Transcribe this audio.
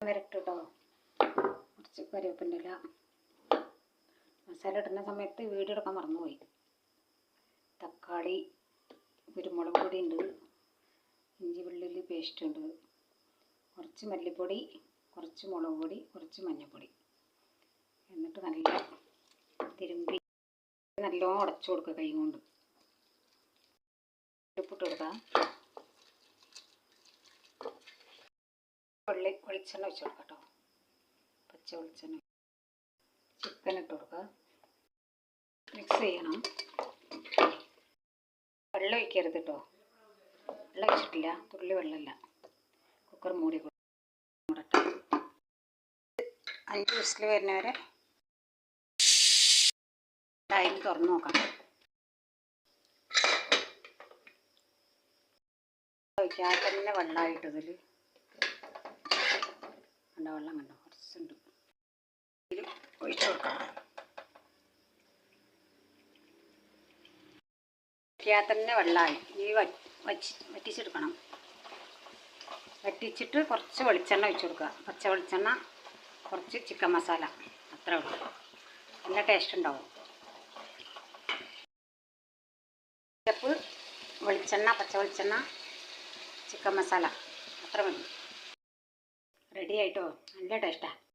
വരട്ടോ കുറച്ച് കറിവേപ്പിൻ്റെ ഇല. മസാല ഇടുന്ന സമയത്ത് വീഡിയോ എടുക്കാൻ മറന്നുപോയി. തക്കാളി, കുരുമുളക് പൊടി ഉണ്ട്, ഇഞ്ചി വെള്ളുള്ളി പേസ്റ്റ് ഉണ്ട്, കുറച്ച് മല്ലിപ്പൊടി, കുറച്ച് മുളക് പൊടി, കുറച്ച് മഞ്ഞൾപ്പൊടി. എന്നിട്ട് നല്ല തിരുമ്പി നല്ലോണം ഉടച്ചു കൊടുക്കുക കൈ കൊണ്ട്. ഉപ്പിട്ട് കൊടുക്കുക. വെളിച്ചെണ്ണ വെച്ച് കൊടുക്കാം കേട്ടോ. പച്ച വെളിച്ചെണ്ണ. ചിക്കൻ ഇട്ട് കൊടുക്കുക. മിക്സ് ചെയ്യണം. വെള്ളം ഒഴിക്കരുത് കേട്ടോ. വെള്ളം ഒഴിച്ചിട്ടില്ല, തുള്ളി വെള്ളമില്ല. കുക്കർ മൂടി കൊടുക്കട്ടെ. 5 വിസിൽ വരുന്നവരെ ടൈം തുറന്ന് നോക്കാം. ഒഴിക്കാതെ തന്നെ വെള്ളമായിട്ടതിൽ കണ്ട വെള്ളം കണ്ടോ, കുറച്ചുണ്ട്. ഇതിൽ ഒഴിച്ചു കൊടുക്കണം. ഒഴിക്കാതെ തന്നെ വെള്ളമായി. ഈ വറ്റിച്ചെടുക്കണം. വറ്റിച്ചിട്ട് കുറച്ച് വെളിച്ചെണ്ണ ഒഴിച്ചു കൊടുക്കുക. പച്ച വെളിച്ചെണ്ണ, കുറച്ച് ചിക്കൻ മസാല, അത്രേ ഉള്ളൂ. നല്ല ടേസ്റ്റ് ഉണ്ടാവും. ഉപ്പ്, വെളിച്ചെണ്ണ, പച്ച വെളിച്ചെണ്ണ, ചിക്കൻ മസാല, അത്ര മതി. റെഡി ആയിട്ടോ. നല്ല ടേസ്റ്റാണ്.